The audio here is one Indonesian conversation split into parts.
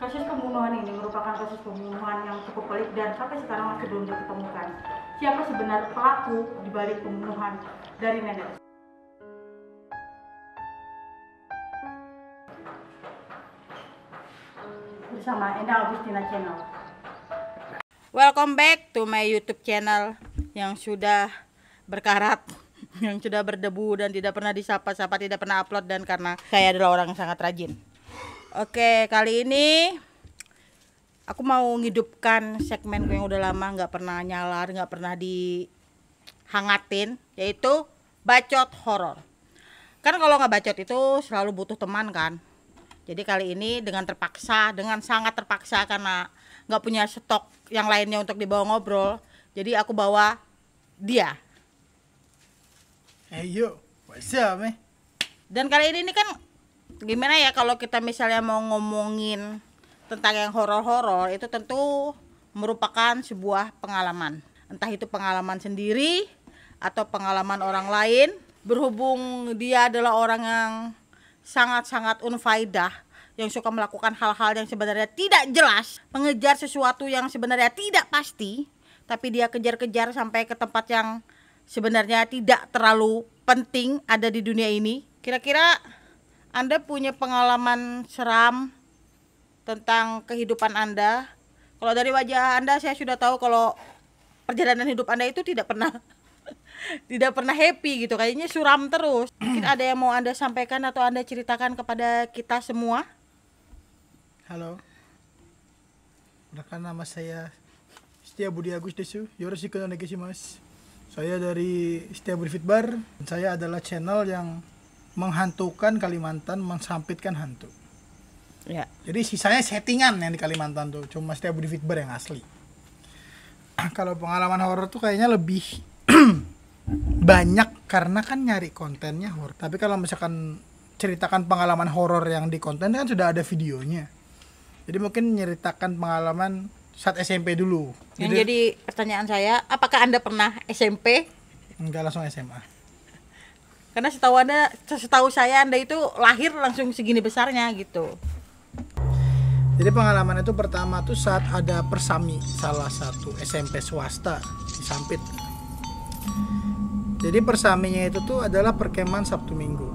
Kasus pembunuhan ini merupakan kasus pembunuhan yang cukup pelik dan sampai sekarang masih belum diketemukan. Siapa sebenarnya pelaku di balik pembunuhan dari nenek? Bersama Enda Agustina Channel. Welcome back to my YouTube channel yang sudah berkarat, yang sudah berdebu dan tidak pernah disapa-sapa, tidak pernah upload, dan karena saya adalah orang yang sangat rajin. Oke, kali ini aku mau menghidupkan segmen yang udah lama nggak pernah nyala, nggak pernah dihangatin, yaitu bacot horor. Kan kalau nggak bacot itu selalu butuh teman kan. Jadi kali ini dengan sangat terpaksa karena nggak punya stok yang lainnya untuk dibawa ngobrol, jadi aku bawa dia. Hey yo, what's up, man? Dan kali ini kan gimana ya, kalau kita misalnya mau ngomongin tentang yang horor-horor, itu tentu merupakan sebuah pengalaman. Entah itu pengalaman sendiri atau pengalaman orang lain. Berhubung dia adalah orang yang sangat-sangat unfaidah, yang suka melakukan hal-hal yang sebenarnya tidak jelas, mengejar sesuatu yang sebenarnya tidak pasti, tapi dia kejar-kejar sampai ke tempat yang sebenarnya tidak terlalu penting ada di dunia ini. Kira-kira Anda punya pengalaman seram tentang kehidupan Anda? Kalau dari wajah Anda saya sudah tahu kalau perjalanan hidup Anda itu tidak pernah happy gitu, kayaknya suram terus. Mungkin ada yang mau Anda sampaikan atau Anda ceritakan kepada kita semua? Halo. Perkenalkan, nama saya Setia Budi Agus Desu. Yoroshiku onegaishimasu. Saya dari Setia Budi Fitbar. Saya adalah channel yang menghantukan Kalimantan, mensampitkan hantu. Ya. Jadi sisanya settingan yang di Kalimantan tuh, cuma Setia Budi Fitbar yang asli. Kalau pengalaman horor tuh kayaknya lebih banyak karena kan nyari kontennya horor. Tapi kalau misalkan ceritakan pengalaman horor yang di konten kan sudah ada videonya. Jadi mungkin nyeritakan pengalaman saat SMP dulu. Yang jadi pertanyaan saya, apakah Anda pernah SMP? Enggak, langsung SMA. Karena setahu saya Anda itu lahir langsung segini besarnya gitu. Jadi pengalaman itu pertama tuh saat ada persami salah satu SMP swasta di Sampit. Jadi persaminya itu tuh adalah perkemahan Sabtu Minggu.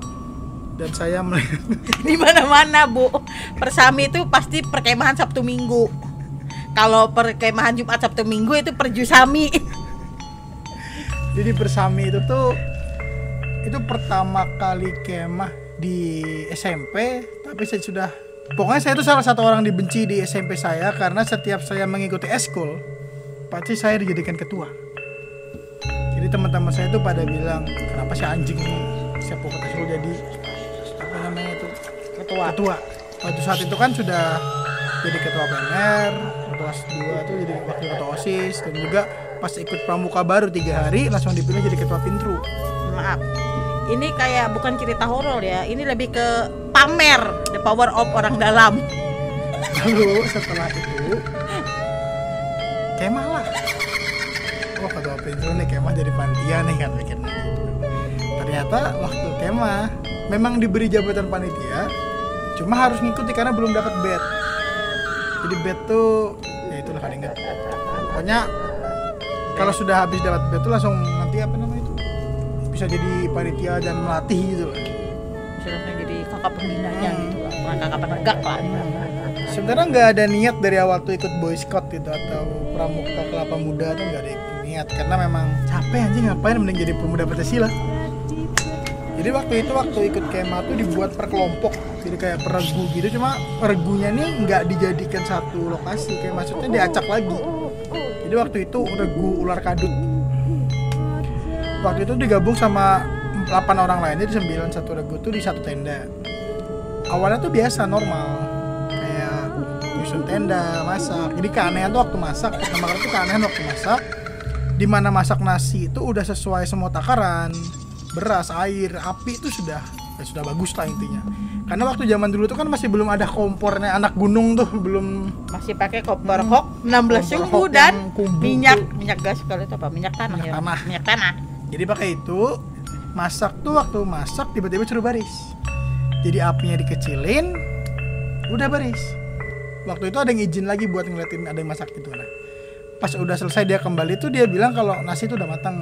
Dan saya melihat di mana-mana, Bu. Persami itu pasti perkemahan Sabtu Minggu. Kalau perkemahan Jumat Sabtu Minggu itu perjusami. Jadi persami itu tuh pertama kali kemah di SMP, tapi pokoknya saya itu salah satu orang dibenci di SMP saya karena setiap saya mengikuti eskul pasti saya dijadikan ketua. Jadi teman-teman saya itu pada bilang, kenapa si anjing ini siapa kata suruh jadi apa namanya itu ketua. Waktu saat itu kan sudah jadi ketua PNR, kelas 2 tuh jadi wakil ketua OSIS, dan juga pas ikut pramuka baru 3 hari langsung dipilih jadi ketua Pintru. Maaf, ini kayak bukan cerita horor ya, ini lebih ke pamer the power of orang dalam. Lalu setelah itu kemah lah. Oh, ketua Pintru nih, kemah jadi panitia nih kan mikirnya. Ternyata waktu kemah memang diberi jabatan panitia, cuma harus ngikuti karena belum dapat bed. Jadi bed tuh ya itulah kan, ingat. Pokoknya kalau sudah habis dapat bed tuh langsung nanti apa namanya itu, bisa jadi panitia dan melatih gitu lah. Bisa langsung jadi kakak pembinanya gitu lah, bukan kakak penegak lah. Sebenarnya nggak ada niat dari awal tuh ikut Boy Scout gitu atau pramuka kelapa muda tuh nggak ada niat, karena memang capek anjing, ngapain, mending jadi pemuda Pancasila. Jadi waktu ikut kemah tuh dibuat per kelompok, jadi kayak peregu gitu, cuma regunya nih nggak dijadikan satu lokasi, kayak maksudnya diacak lagi. Jadi waktu itu regu ular kadut. Waktu itu digabung sama 8 orang lainnya, di 9 satu regu tuh di satu tenda. Awalnya tuh biasa normal, kayak nyusun tenda, masak. Jadi keanehan tuh waktu masak, pertama kali tuh keanehan waktu masak, dimana masak nasi itu udah sesuai semua takaran, beras, air, api itu sudah bagus lah intinya. Karena waktu zaman dulu tuh kan masih belum ada kompornya anak gunung tuh, belum, masih pakai kompor hok 16 suhu dan minyak gas, kalau itu apa, minyak tanah. Minyak tanah. Jadi pakai itu masak tuh, waktu masak tiba-tiba suruh baris. Jadi apinya dikecilin, udah baris. waktu itu ada yang izin lagi buat ngeliatin ada yang masak gitu. Nah pas udah selesai dia kembali tuh dia bilang kalau nasi itu udah matang.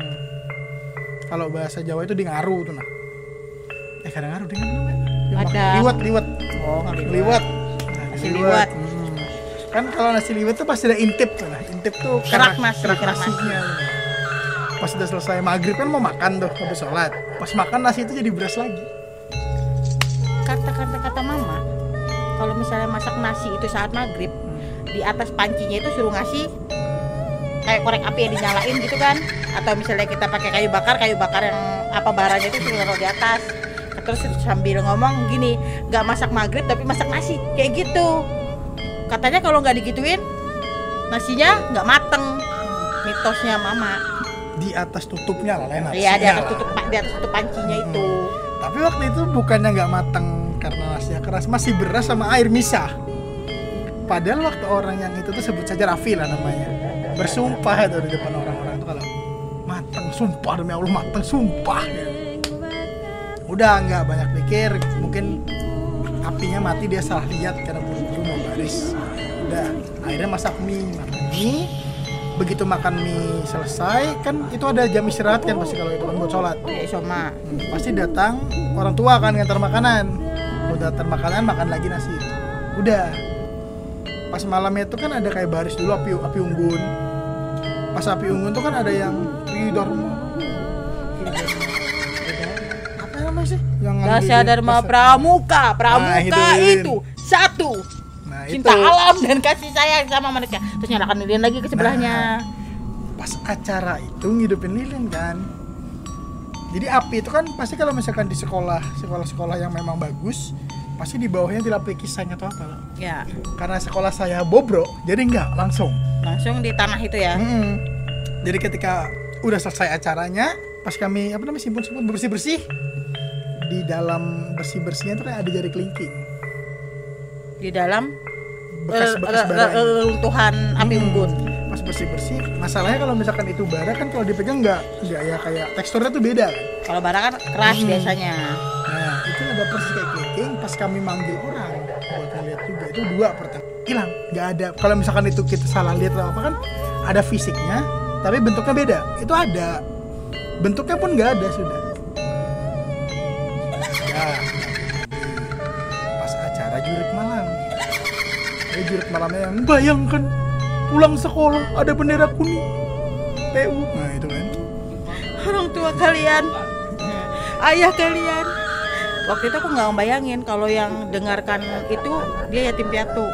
Kalau bahasa Jawa itu di ngaru tuh nah. Kadang ngaru dengan apa namanya? Ada. Liwet. Oh, Liwet. Nah, Nasi liwet. Kan kalau nasi liwet tuh pasti ada intip tuh. Nah, intip tuh Kerak nasi, kerak kerak nasinya. Pas udah selesai maghrib kan mau makan tuh, habis sholat. Pas makan nasi itu jadi beras lagi. Kata mama, kalau misalnya masak nasi itu saat maghrib, di atas pancinya itu suruh ngasih kayak korek api yang dinyalain gitu kan, atau misalnya kita pakai kayu bakar yang apa baranya itu suruh taruh di atas. Terus sambil ngomong gini, nggak masak maghrib tapi masak nasi kayak gitu. Katanya kalau nggak digituin nasinya nggak mateng. Mitosnya mama. Di atas tutupnya lah enak. Iya, di atas tutup pancinya itu. Tapi waktu itu bukannya nggak mateng karena nasinya keras, masih beras sama air misah. Padahal waktu orang yang itu tuh sebut saja Raffi lah namanya, bersumpah tuh di depan orang-orang tuh kalau mateng, sumpah demi Allah mateng, sumpah. Udah nggak banyak pikir, mungkin apinya mati dia salah lihat karena buru-buru mau baris. Udah akhirnya masak mie. Begitu makan mie selesai kan itu ada jam istirahat kan pasti kalau itu kan buat sholat. Ya soma. Pasti datang orang tua kan ngantar makanan. Udah ngantar makanan makan lagi nasi. Udah. Pas malamnya itu kan ada kayak baris dulu api unggun. Pas api unggun tuh kan ada yang Dharma. Apa namanya sih? Yang Dasya Dharma Pramuka. Pramuka itu satu. Cinta alam dan kasih sayang sama manusia. Terus nyalakan lilin lagi ke sebelahnya. Pas acara itu ngidupin lilin kan. Jadi api itu kan pasti kalau misalkan di sekolah yang memang bagus, pasti di bawahnya dilapisi kisahnya atau apa. Ya. Karena sekolah saya bobrok, jadi enggak langsung di tanah itu ya. Jadi ketika udah selesai acaranya, pas kami simpun bersih di dalam bersihnya itu kayak ada jari kelingking. Di dalam bekas bara runtuhan api unggun. Pas bersih masalahnya kalau misalkan itu bara kan kalau dipegang nggak ya kayak teksturnya tuh beda kan. Kalau bara kan keras biasanya. Nah itu ada persis kayak kelingking. Pas kami manggil orang buat ngeliat juga itu 2 pertama hilang, nggak ada. Kalau misalkan itu kita salah lihat atau apa kan ada fisiknya tapi bentuknya beda. Itu ada bentuknya pun nggak ada sudah. Ya pas acara jurit malam. Jurit malamnya yang bayangkan pulang sekolah ada bendera kuning PU. Nah itu kan Orang tua kalian, ayah kalian. Waktu itu aku nggak bayangin kalau yang dengarkan itu dia yatim piatu.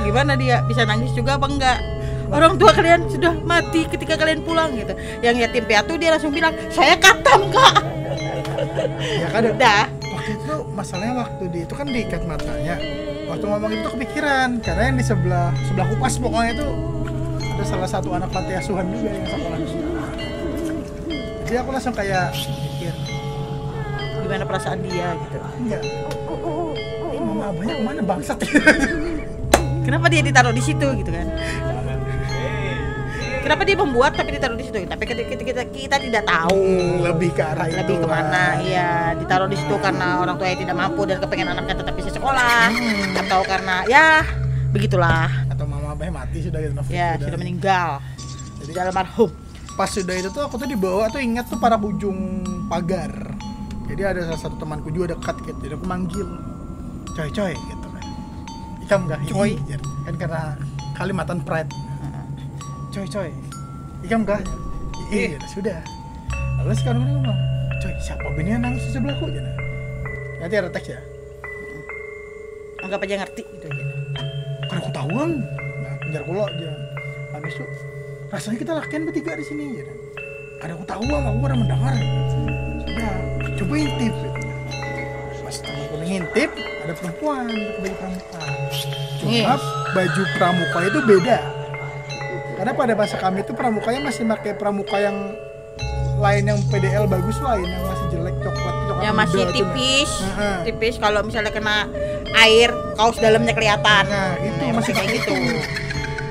Gimana dia bisa nangis juga apa enggak? Orang tua kalian sudah mati ketika kalian pulang gitu. Yang yatim piatu dia langsung bilang saya katam kak. Ya kan udah. Waktu itu masalahnya waktu itu kan diikat matanya. Waktu ngomong itu kepikiran karena yang di sebelah kupas pokoknya itu ada salah satu anak panti asuhan juga yang sekolah di situ. Jadi aku langsung kayak mikir gimana perasaan dia gitu. Enggak. Mama abahnya kemana bangsat? Kenapa dia ditaruh di situ gitu kan? Kenapa dia membuat tapi ditaruh di situ? Tapi kita tidak tahu. Lebih ke arah itu. Lebih kemana? Iya, ditaruh di situ karena orang tuanya tidak mampu dan kepengen anaknya tetap bisa sekolah, atau karena ya begitulah. Atau mama abahnya mati sudah gitu. Ya sudah meninggal. Jadi almarhum. Pas sudah itu tuh aku tuh dibawa tuh ingat tuh para ujung pagar. Jadi ada salah satu temanku juga dekat gitu. Jadi aku manggil, coy gitu kan. Ikam gak? Coy. Kan karena Kalimantan pride. Coy, ikam gak? Iya, sudah. Lalu sekarang dia ngomong, coy, siapa bini yang nangis di sebelahku? Nanti ada teks ya. Anggap aja ngerti gitu aja. Kan aku tahuan. Nah, kejar kulo aja. Habis itu rasanya kita lakian bertiga di sini ya. Ada aku tahuan, aku pernah mendengar. Sudah, coba intip. Pas temanku ngintip, ada perempuan pakai baju pramuka. Cuma baju pramuka itu beda. Karena pada masa kami itu pramukanya masih pakai pramuka yang lain yang PDL bagus lain yang masih jelek coklat yang masih tipis, tipis kalau misalnya kena air kaos dalamnya kelihatan. Nah itu masih kayak gitu.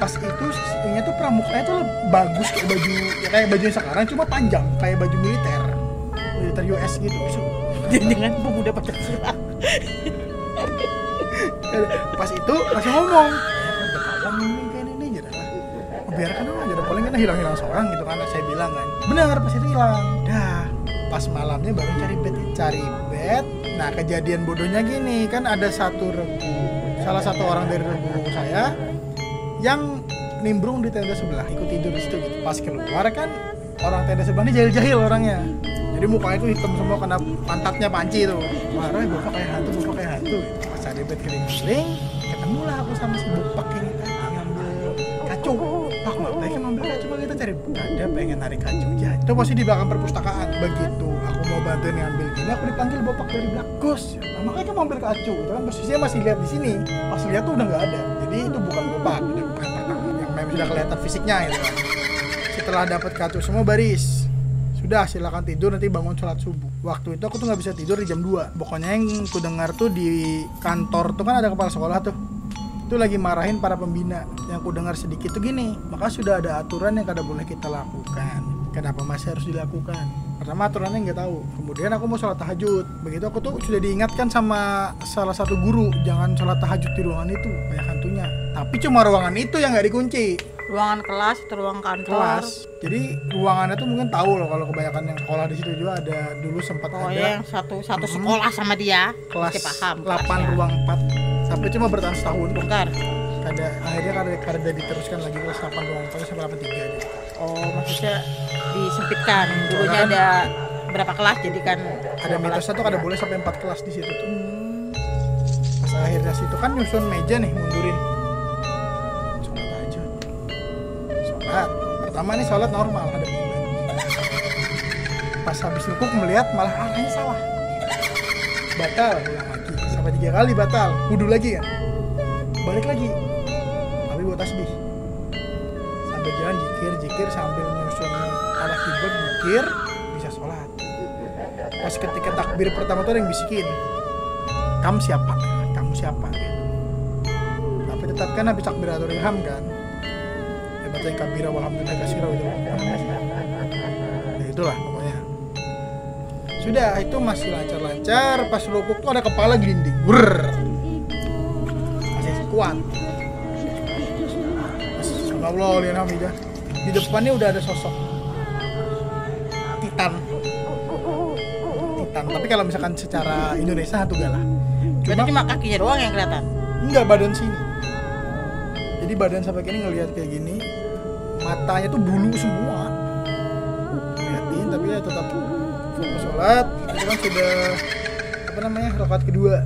Pas itu ini tuh pramukanya tuh bagus kayak baju ya kayak baju yang sekarang cuma panjang kayak baju militer US gitu. Jangan pemuda Pancasila. Pas itu masih ngomong, ada kawan ini kayak ini aja lah. Biarkan aja, paling kan hilang-hilang seorang gitu kan. Saya bilang kan, benar pas itu hilang. Dah, pas malamnya baru cari bed. Nah kejadian bodohnya gini, kan ada satu regu, salah satu orang dari regu saya yang nimbrung di tenda sebelah, ikut tidur di situ gitu. Pas keluar kan orang tenda sebelah ini jahil-jahil orangnya. Jadi mukanya itu hitam semua karena pantatnya panci itu. Marah, bapak kayak hantu gitu. Pas ada bed keliling-keliling, ketemulah aku sama si bapak ini tadi ngambil kacung. Aku nggak boleh ngambil kacung, kita cari ada pengen narik kacung aja. Itu pasti di belakang perpustakaan. Begitu aku mau bantuin ngambil gini, aku dipanggil bapak dari belakang. Gus, makanya kamu ambil kacung. Itu kan posisinya masih lihat di sini. Pas lihat tuh udah nggak ada. Jadi itu bukan bapak, bukan pertama yang memang sudah kelihatan fisiknya gitu kan. Setelah dapat kacung semua baris. Sudah silakan tidur, nanti bangun sholat subuh. Waktu itu aku tuh nggak bisa tidur di jam 2. Pokoknya yang ku dengar tuh di kantor tuh kan ada kepala sekolah tuh. Itu lagi marahin para pembina. Yang ku dengar sedikit tuh gini, maka sudah ada aturan yang kada boleh kita lakukan. Kenapa masih harus dilakukan? Pertama aturannya nggak tahu. Kemudian aku mau sholat tahajud. Begitu aku tuh sudah diingatkan sama salah satu guru, jangan sholat tahajud di ruangan itu, banyak hantunya. Tapi cuma ruangan itu yang nggak dikunci. Ruangan kelas atau ruang kantor? Kelas. Jadi ruangannya tuh mungkin tahu loh kalau kebanyakan yang sekolah di situ juga ada dulu sempat Oh ada ya, yang satu sekolah sama dia. kelas Pasti paham. 8 kelasnya. ruang 4 sampai cuma bertahan setahun. Bentar. Akhirnya kada diteruskan lagi kelas 8 ruang 4 sampai 8 3 aja. Oh, maksudnya disempitkan. Dulunya Soalnya kan ada berapa kelas jadi kan Ada mitosnya tuh kada boleh sampai 4 kelas di situ tuh. Pas akhirnya situ kan nyusun meja nih, mundurin. Sholat aja. Sholat. Pertama nih sholat normal ada bulan. Pas habis nukuk melihat malah arahnya salah. Batal ulang lagi. Sampai 3 kali batal. Wudu lagi kan. Balik lagi. Tapi buat tasbih. Sambil jalan jikir sambil nyusun arah kiblat jikir bisa sholat. Pas ketika takbir pertama tuh ada yang bisikin, kamu siapa? Kamu siapa? Tapi tetap kan habis takbiratul ihram kan, ya baca yang kabira walhamdulillah kasira itu. Ya itulah pokoknya. Sudah itu masih lancar-lancar. Pas rukuk tuh ada kepala gelinding, masih kuat. Allah lihat hamidah. Di depannya udah ada sosok Titan. Tapi kalau misalkan secara Indonesia hantu galah. Berarti cuma kakinya doang yang kelihatan. Enggak, badan sini. Jadi badan sampai kini ngelihat kayak gini, matanya tuh bulu semua. Lihatin tapi ya tetap fokus sholat. Itu kan sudah rakaat kedua.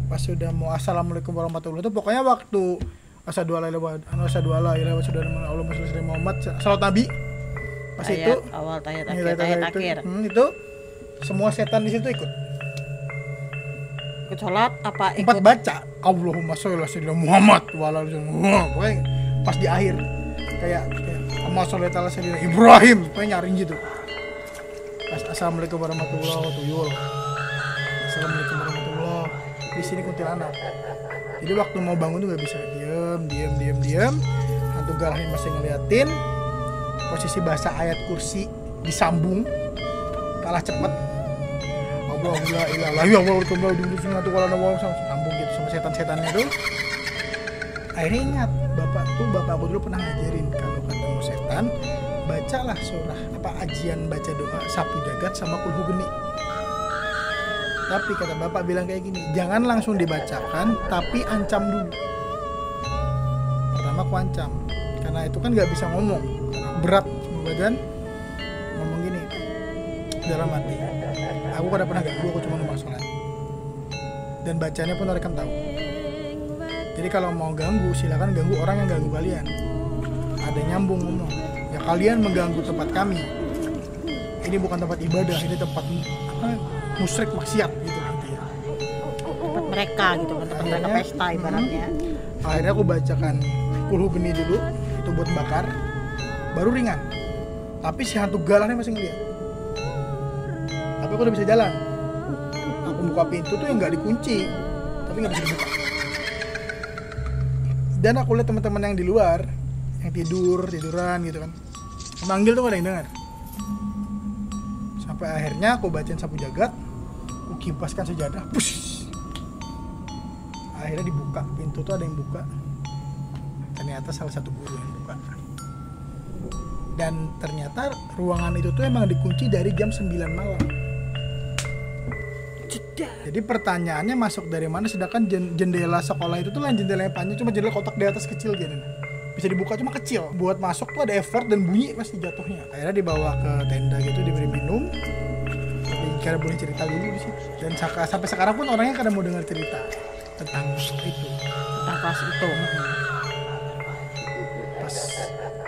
Pas sudah mau assalamualaikum warahmatullahi wabarakatuh, pokoknya waktu asyhadu alla ilaha illallah Muhammad salat Nabi. Pas Ayat itu awal tahiyat akhir. Itu semua setan di situ ikut sholat apa ikut? 4 baca Allahumma sholli ala sayyidina Muhammad wa ala alihi pokoknya pas di akhir kayak Allahumma sholli ala sayyidina Ibrahim pokoknya nyaring gitu. Pas assalamualaikum warahmatullahi wabarakatuh. Assalamualaikum warahmatullahi wabarakatuh. Di sini kuntilanak. Jadi waktu mau bangun tuh gak bisa, diam. Hantu galahnya masih ngeliatin. Posisi bahasa ayat kursi disambung, kalah cepet. Alhamdulillah, sambung gitu sama setan-setannya tuh. Akhirnya ingat, bapak aku dulu pernah ngajarin kalau ketemu setan, bacalah surah ajian baca doa sapu jagat sama kulhu geni. Tapi kata bapak bilang kayak gini, jangan langsung dibacakan, tapi ancam dulu. Pertama aku ancam, karena itu kan nggak bisa ngomong, berat semua badan. Ngomong gini dalam hati, aku kada pernah ganggu, aku cuma numpang sholat. Dan bacanya pun mereka tahu. Jadi kalau mau ganggu, silakan ganggu orang yang ganggu kalian. Ada nyambung ngomong, ya kalian mengganggu tempat kami. Ini bukan tempat ibadah, ini tempat musyrik maksiat gitu intinya. Tempat mereka gitu kan, tempat mereka pesta ibaratnya. Akhirnya aku bacakan kulhu geni dulu, itu buat bakar, baru ringan. Tapi si hantu galahnya masih ngeliat. Tapi aku udah bisa jalan. Aku buka pintu tuh yang nggak dikunci, tapi nggak bisa dibuka. Dan aku lihat teman-teman yang di luar, yang tiduran gitu kan, manggil tuh gak ada yang dengar. Sampai akhirnya aku bacain sapu jagat, aku kimpaskan sejadah, push. akhirnya dibuka, pintu tuh ada yang buka, ternyata salah satu guru yang buka. Dan ternyata ruangan itu tuh emang dikunci dari jam 9 malam. Jadi pertanyaannya masuk dari mana, sedangkan jendela sekolah itu tuh lain jendelanya panjang, cuma jendela kotak di atas kecil gini. Bisa dibuka cuma kecil. Buat masuk tuh ada effort dan bunyi pasti jatuhnya. Akhirnya dibawa ke tenda gitu, diberi minum. Tapi kira boleh cerita dulu di situ. Dan sampai sekarang pun orangnya kadang mau dengar cerita tentang itu, tentang kelas itu. Pas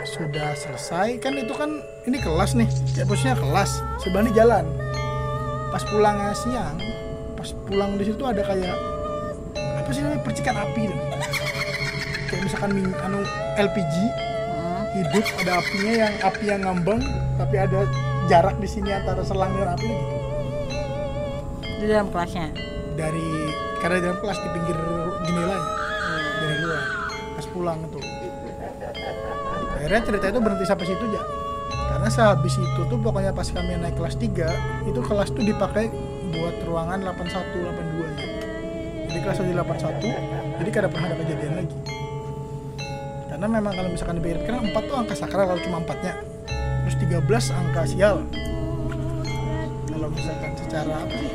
sudah selesai kan itu kan ini kelas nih, ya posisinya kelas, sebelah ini jalan. Pas pulangnya siang, pas pulang di situ ada kayak apa sih namanya, percikan api tuh. Kayak misalkan LPG hidup, ada apinya, yang api yang ngambang tapi ada jarak di sini antara selang dan api gitu. Di dalam kelasnya. Karena di dalam kelas di pinggir jendela ya, dari luar. Pas pulang itu. Akhirnya cerita itu berhenti sampai situ aja. Karena sehabis itu tuh pokoknya pas kami naik kelas 3, itu kelas tuh dipakai buat ruangan 81, 82 ya. Jadi kelas di 81, jadi kada pernah ada kejadian lagi. Karena memang kalau misalkan dipikirkan 4 tuh angka sakral kalau cuma 4-nya. Terus 13 angka sial. Kalau misalkan secara apa sih?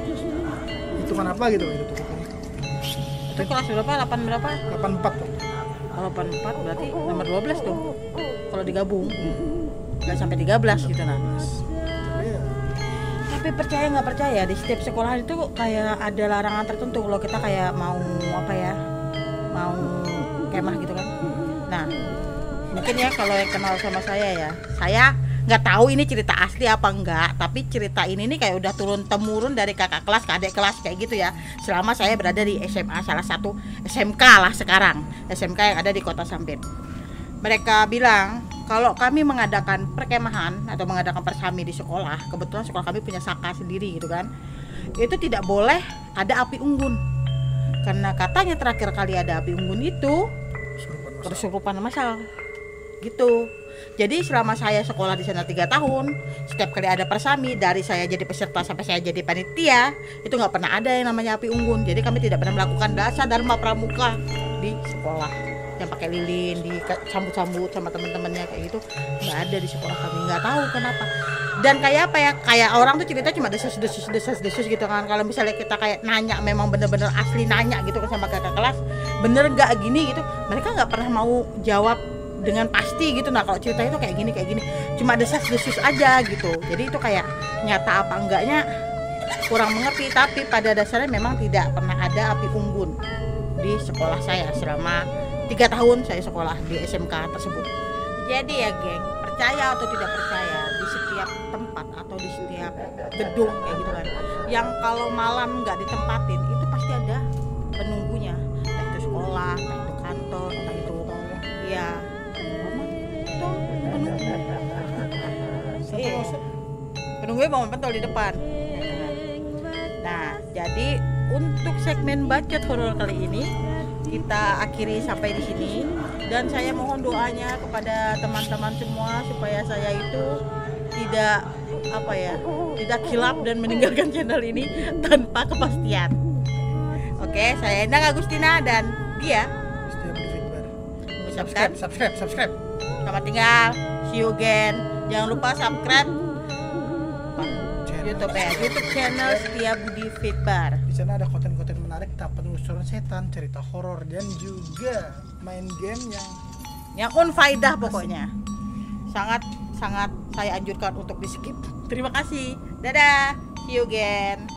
Itu kan apa gitu itu tuh. Itu kelas berapa? 8 berapa? 84 tuh. Kalau 84 berarti nomor 12 tuh. Kalau digabung. Nggak sampai 13 gitu nah. Iya. Tapi percaya nggak percaya, di setiap sekolah itu kayak ada larangan tertentu kalau kita kayak mau apa ya, mau kemah gitu kan. Nah mungkin ya kalau yang kenal sama saya ya, saya nggak tahu ini cerita asli apa enggak, tapi cerita ini nih kayak udah turun temurun dari kakak kelas ke adik kelas kayak gitu ya, selama saya berada di SMA, salah satu SMK lah sekarang, SMK yang ada di Kota Sampit. Mereka bilang kalau kami mengadakan perkemahan atau mengadakan persami di sekolah, kebetulan sekolah kami punya saka sendiri gitu kan, itu tidak boleh ada api unggun, karena katanya terakhir kali ada api unggun itu kesurupan masal gitu. Jadi selama saya sekolah di sana 3 tahun, setiap kali ada persami, dari saya jadi peserta sampai saya jadi panitia, itu nggak pernah ada yang namanya api unggun. Jadi kami tidak pernah melakukan dasa dharma pramuka di sekolah yang pakai lilin, disambut-sambut sama teman-temannya kayak gitu, nggak ada di sekolah kami. Nggak tahu kenapa. Dan kayak apa ya, kayak orang tuh cerita cuma desas-desus gitu kan. Kalau misalnya kita kayak nanya, memang bener-bener asli nanya gitu kan sama kakak kelas, bener nggak gini gitu, mereka nggak pernah mau jawab dengan pasti gitu. Nah kalau cerita itu kayak gini, cuma desas-desus aja gitu. Jadi itu kayak nyata apa enggaknya kurang mengerti. Tapi pada dasarnya memang tidak pernah ada api unggun di sekolah saya selama 3 tahun saya sekolah di SMK tersebut. Jadi ya geng, percaya atau tidak percaya, di setiap tempat atau di setiap gedung kayak gitu kan, yang kalau malam nggak ditempatin itu pasti ada penunggunya, entah itu sekolah, entah itu kantor, entah itu ya penunggunya bangun pentol di depan. Nah, jadi untuk segmen bacot horor kali ini kita akhiri sampai di sini, dan saya mohon doanya kepada teman-teman semua supaya saya itu tidak tidak khilaf dan meninggalkan channel ini tanpa kepastian. Oke, saya Endang Agustina dan dia Subscribe. Selamat tinggal, see you again. Jangan lupa subscribe YouTube channel Setia Budi Fitbar. Di sana ada konten-konten menarik tentang penelusuran setan, cerita horor, dan juga main game yang unfaedah pokoknya. Sangat saya anjurkan untuk di skip. Terima kasih. Dadah. See you again.